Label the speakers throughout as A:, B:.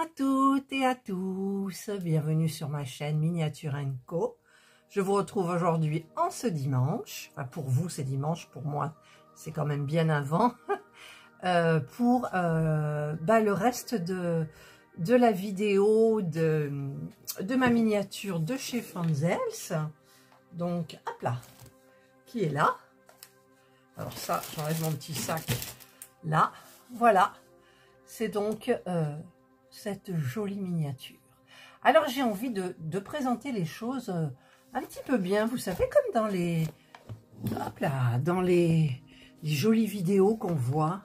A: à toutes et à tous, bienvenue sur ma chaîne Miniature & Co. Je vous retrouve aujourd'hui en ce dimanche, enfin pour vous c'est dimanche, pour moi c'est quand même bien avant, pour le reste de la vidéo de ma miniature de chez Fanzels. Donc hop là, qui est là. Alors ça, j'enlève mon petit sac là, voilà. C'est donc cette jolie miniature. Alors j'ai envie de présenter les choses un petit peu bien, vous savez, comme dans les, hop là, dans les jolies vidéos qu'on voit,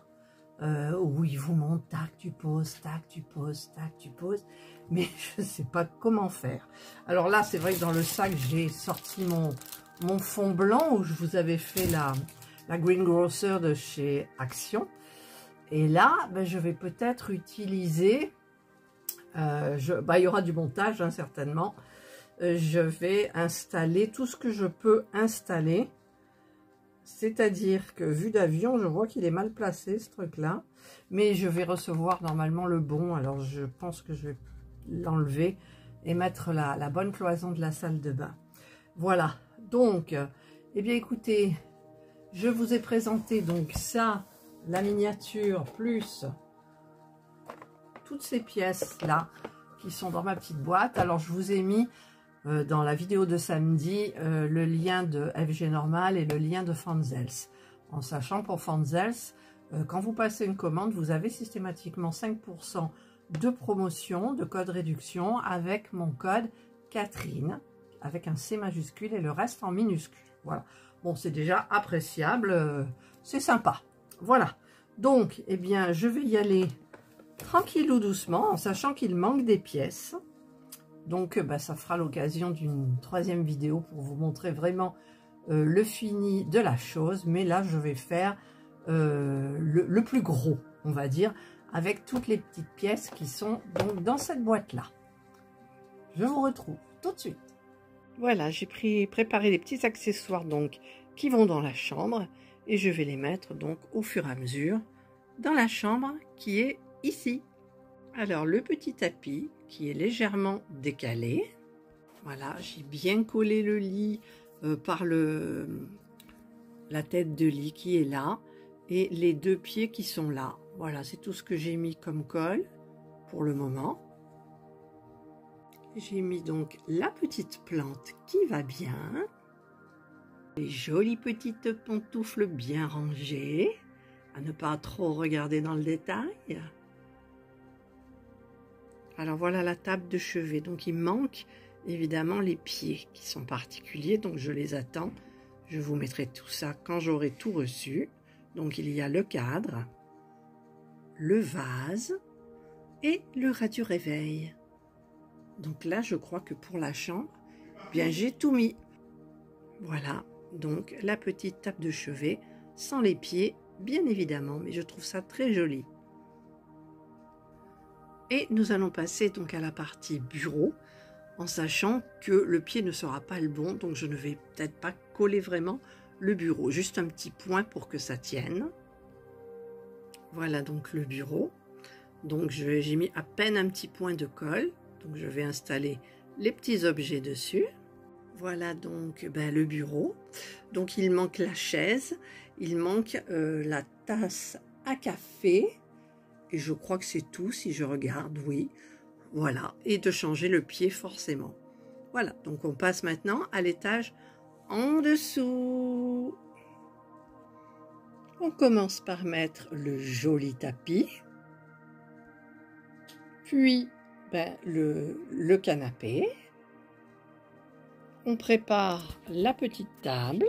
A: où ils vous montrent, tac, tu poses, tac, tu poses, tac, tu poses, mais je ne sais pas comment faire. Alors là, c'est vrai que dans le sac, j'ai sorti mon fond blanc, où je vous avais fait la Greengrocer de chez Action. Et là, je vais peut-être utiliser, il y aura du montage hein, certainement, je vais installer tout ce que je peux installer, c'est-à-dire que vu d'avion, je vois qu'il est mal placé ce truc-là, mais je vais recevoir normalement le bon, alors je pense que je vais l'enlever et mettre la bonne cloison de la salle de bain. Voilà, donc, eh bien écoutez, je vous ai présenté donc ça, la miniature plus toutes ces pièces là qui sont dans ma petite boîte. Alors je vous ai mis dans la vidéo de samedi le lien de FG Normal et le lien de Fanzels, en sachant pour Fanzels quand vous passez une commande vous avez systématiquement 5% de promotion, de code réduction avec mon code Catherine avec un C majuscule et le reste en minuscule. Voilà, bon c'est déjà appréciable, c'est sympa. Voilà, donc, eh bien, je vais y aller tranquillou doucement, en sachant qu'il manque des pièces. Donc, ça fera l'occasion d'une troisième vidéo pour vous montrer vraiment le fini de la chose. Mais là, je vais faire le plus gros, on va dire, avec toutes les petites pièces qui sont donc dans cette boîte-là. Je vous retrouve tout de suite. Voilà, j'ai préparé les petits accessoires donc qui vont dans la chambre. Et je vais les mettre donc au fur et à mesure dans la chambre qui est ici. Alors le petit tapis qui est légèrement décalé. Voilà, j'ai bien collé le lit par la tête de lit qui est là. Et les deux pieds qui sont là. Voilà, c'est tout ce que j'ai mis comme colle pour le moment. J'ai mis donc la petite plante qui va bien. Les jolies petites pantoufles bien rangées, à ne pas trop regarder dans le détail. Alors voilà la table de chevet, donc il manque évidemment les pieds qui sont particuliers, donc je les attends. Je vous mettrai tout ça quand j'aurai tout reçu. Donc il y a le cadre, le vase et le radio-réveil. Donc là je crois que pour la chambre, bien j'ai tout mis. Voilà. Donc la petite table de chevet sans les pieds bien évidemment, mais je trouve ça très joli. Et nous allons passer donc à la partie bureau en sachant que le pied ne sera pas le bon, donc je ne vais peut-être pas coller vraiment le bureau, juste un petit point pour que ça tienne. Voilà donc le bureau, donc j'ai mis à peine un petit point de colle, donc je vais installer les petits objets dessus. Voilà donc le bureau. Donc il manque la chaise, il manque la tasse à café. Et je crois que c'est tout si je regarde, oui. Voilà, et de changer le pied forcément. Voilà, donc on passe maintenant à l'étage en dessous. On commence par mettre le joli tapis. Puis le canapé. On prépare la petite table.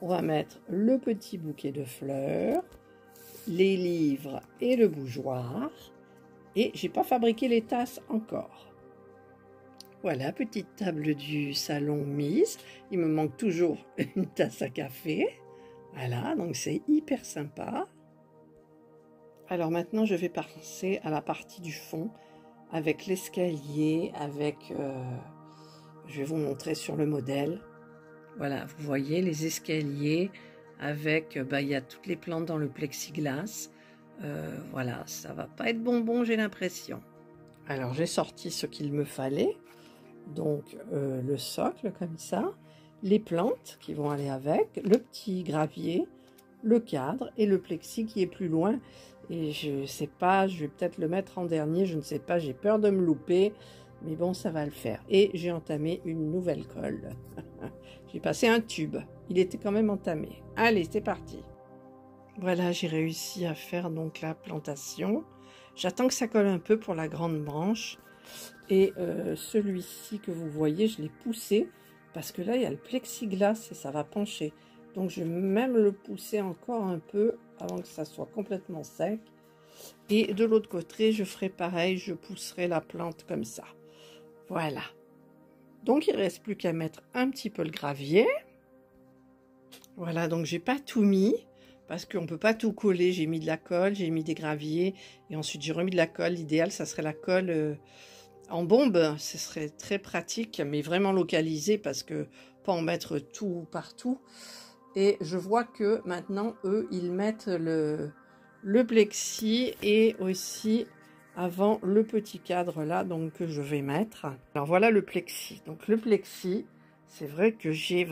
A: On va mettre le petit bouquet de fleurs, les livres et le bougeoir. Et j'ai pas fabriqué les tasses encore. Voilà, petite table du salon mise. Il me manque toujours une tasse à café. Voilà, donc c'est hyper sympa. Alors maintenant, je vais passer à la partie du fond avec l'escalier, avec... je vais vous montrer sur le modèle. Voilà, vous voyez les escaliers avec, il y a toutes les plantes dans le plexiglas. Voilà, ça va pas être bonbon, j'ai l'impression. Alors j'ai sorti ce qu'il me fallait, donc le socle comme ça, les plantes qui vont aller avec, le petit gravier, le cadre et le plexi qui est plus loin. Et je sais pas, je vais peut-être le mettre en dernier, je ne sais pas, j'ai peur de me louper, mais bon, ça va le faire. Et j'ai entamé une nouvelle colle. J'ai passé un tube, il était quand même entamé. Allez, c'est parti. Voilà, j'ai réussi à faire donc la plantation. J'attends que ça colle un peu pour la grande branche. Et celui-ci que vous voyez, je l'ai poussé parce que là, il y a le plexiglas et ça va pencher. Donc, je vais même le pousser encore un peu avant que ça soit complètement sec. Et de l'autre côté, je ferai pareil, je pousserai la plante comme ça. Voilà. Donc, il ne reste plus qu'à mettre un petit peu le gravier. Voilà, donc j'ai pas tout mis parce qu'on ne peut pas tout coller. J'ai mis de la colle, j'ai mis des graviers et ensuite j'ai remis de la colle. L'idéal, ça serait la colle en bombe. Ce serait très pratique, mais vraiment localisé parce que pas en mettre tout partout. Et je vois que maintenant, eux, ils mettent le plexi et aussi avant le petit cadre là, donc que je vais mettre. Alors voilà le plexi. Donc le plexi, c'est vrai que j'ai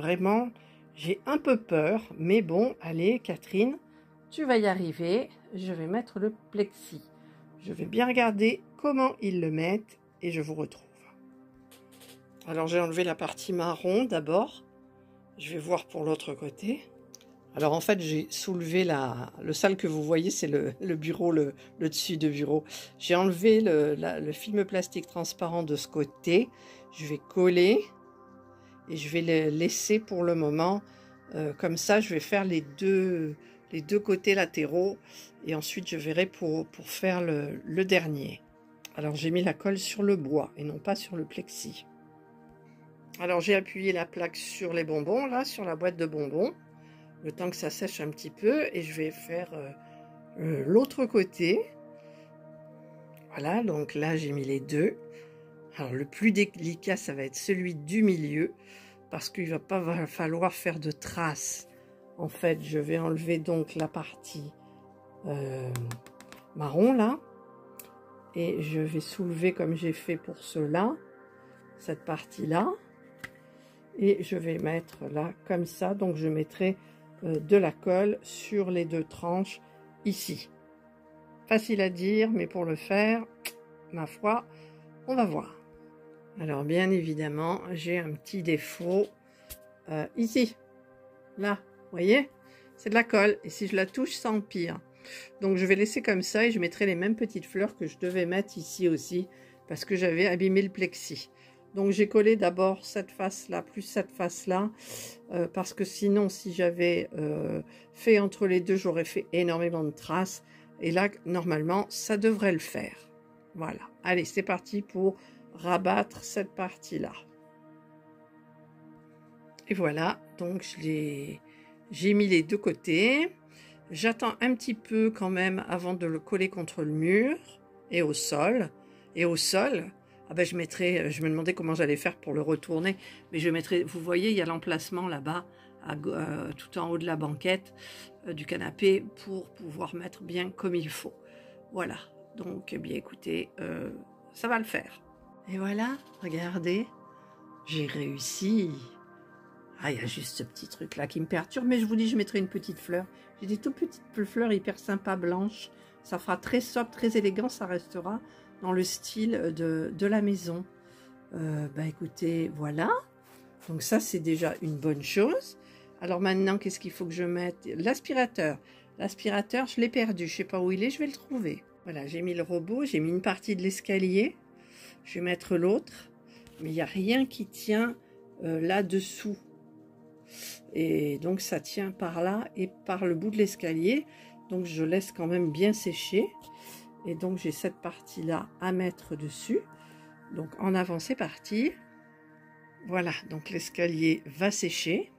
A: un peu peur, mais bon, allez Catherine, tu vas y arriver. Je vais mettre le plexi. Je vais bien regarder comment ils le mettent et je vous retrouve. Alors j'ai enlevé la partie marron d'abord. Je vais voir pour l'autre côté. Alors en fait, j'ai soulevé le sale que vous voyez, c'est le bureau, le dessus de bureau. J'ai enlevé le film plastique transparent de ce côté. Je vais coller et je vais le laisser pour le moment. Comme ça, je vais faire les deux côtés latéraux et ensuite je verrai pour faire le dernier. Alors j'ai mis la colle sur le bois et non pas sur le plexi. Alors j'ai appuyé la plaque sur les bonbons, là, sur la boîte de bonbons, le temps que ça sèche un petit peu, et je vais faire l'autre côté. Voilà, donc là j'ai mis les deux. Alors le plus délicat, ça va être celui du milieu, parce qu'il va pas falloir faire de traces. En fait, je vais enlever donc la partie marron là, et je vais soulever comme j'ai fait pour ceux-là, cette partie-là. Et je vais mettre là comme ça, donc je mettrai de la colle sur les deux tranches ici. Facile à dire, mais pour le faire, ma foi, on va voir. Alors bien évidemment, j'ai un petit défaut ici, là, vous voyez, c'est de la colle, et si je la touche, ça empire. Donc je vais laisser comme ça, et je mettrai les mêmes petites fleurs que je devais mettre ici aussi, parce que j'avais abîmé le plexi. Donc j'ai collé d'abord cette face-là, plus cette face-là, parce que sinon, si j'avais fait entre les deux, j'aurais fait énormément de traces. Et là, normalement, ça devrait le faire. Voilà. Allez, c'est parti pour rabattre cette partie-là. Et voilà, donc j'ai mis les deux côtés. J'attends un petit peu quand même avant de le coller contre le mur et au sol. Et au sol, ah ben je me demandais comment j'allais faire pour le retourner, mais je mettrai, vous voyez, il y a l'emplacement là-bas, tout en haut de la banquette du canapé, pour pouvoir mettre bien comme il faut. Voilà, donc eh bien écoutez, ça va le faire. Et voilà, regardez, j'ai réussi. Ah, il y a juste ce petit truc là qui me perturbe, mais je vous dis, je mettrai une petite fleur. J'ai des toutes petites fleurs hyper sympas, blanches. Ça fera très sobre, très élégant, ça restera dans le style de la maison. Bah écoutez, voilà. Donc ça, c'est déjà une bonne chose. Alors maintenant, qu'est-ce qu'il faut que je mette? L'aspirateur. L'aspirateur, je l'ai perdu. Je ne sais pas où il est, je vais le trouver. Voilà, j'ai mis le robot, j'ai mis une partie de l'escalier. Je vais mettre l'autre. Mais il n'y a rien qui tient là-dessous. Et donc ça tient par là et par le bout de l'escalier. Donc je laisse quand même bien sécher. Et donc j'ai cette partie là à mettre dessus. Donc en avant, c'est parti. Voilà, donc l'escalier va sécher.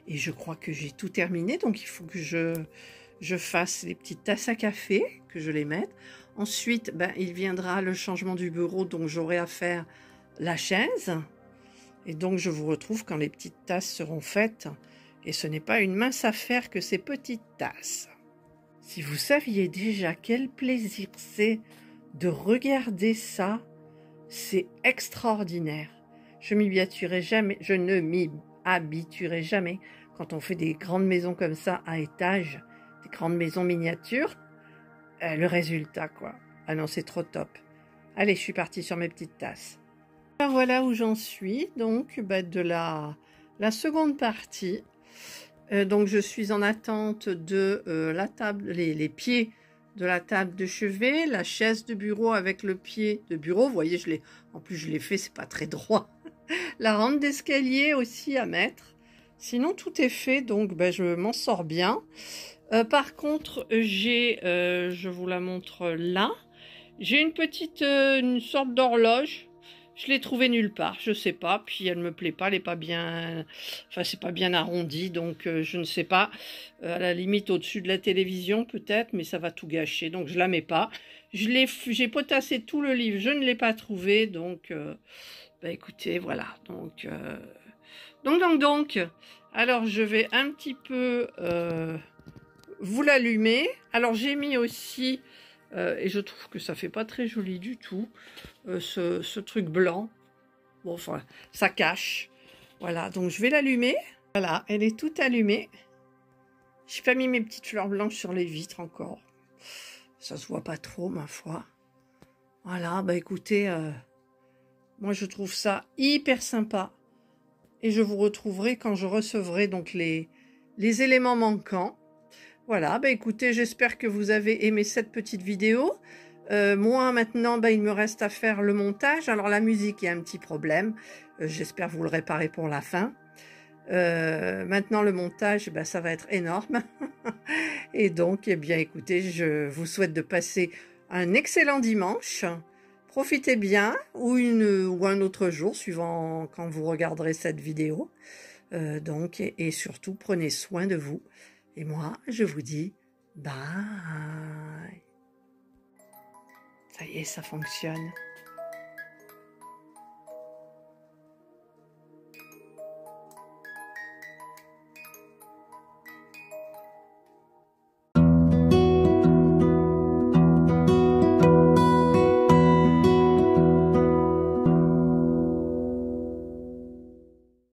A: Et je crois que j'ai tout terminé. Donc il faut que je fasse les petites tasses à café, que je les mette. Ensuite, ben, il viendra le changement du bureau, donc j'aurai à faire la chaise. Et donc je vous retrouve quand les petites tasses seront faites. Et ce n'est pas une mince affaire que ces petites tasses. Si vous saviez déjà quel plaisir c'est de regarder ça, c'est extraordinaire. Je ne m'y habituerai jamais quand on fait des grandes maisons comme ça à étage, des grandes maisons miniatures. Le résultat, quoi. Ah non, c'est trop top. Allez, je suis partie sur mes petites tasses. Alors voilà où j'en suis, donc de la seconde partie. Donc je suis en attente de la table, les pieds de la table de chevet, la chaise de bureau avec le pied de bureau. Vous voyez, en plus je l'ai fait, c'est pas très droit. La rampe d'escalier aussi à mettre. Sinon tout est fait, donc je m'en sors bien. Par contre, je vous la montre là. J'ai une sorte d'horloge. Je l'ai trouvée nulle part, je sais pas. Puis elle me plaît pas, elle est pas bien, enfin c'est pas bien arrondi, donc je ne sais pas. À la limite au-dessus de la télévision peut-être, mais ça va tout gâcher, donc je la mets pas. J'ai potassé tout le livre, je ne l'ai pas trouvé, donc écoutez, voilà. Donc. Alors je vais un petit peu vous l'allumer. Alors j'ai mis aussi et je trouve que ça fait pas très joli du tout, ce truc blanc. Bon, enfin, ça cache. Voilà, donc je vais l'allumer. Voilà, elle est toute allumée. J'ai pas mis mes petites fleurs blanches sur les vitres encore. Ça se voit pas trop, ma foi. Voilà, écoutez, moi je trouve ça hyper sympa. Et je vous retrouverai quand je recevrai donc les éléments manquants. Voilà, écoutez, j'espère que vous avez aimé cette petite vidéo. Moi, maintenant, il me reste à faire le montage. Alors, la musique, il y a un petit problème. J'espère vous le réparer pour la fin. Maintenant, le montage, ça va être énorme. Et donc, écoutez, je vous souhaite de passer un excellent dimanche. Profitez bien, ou un autre jour, suivant quand vous regarderez cette vidéo. Et surtout, prenez soin de vous. Et moi, je vous dis bye. Ça y est, ça fonctionne.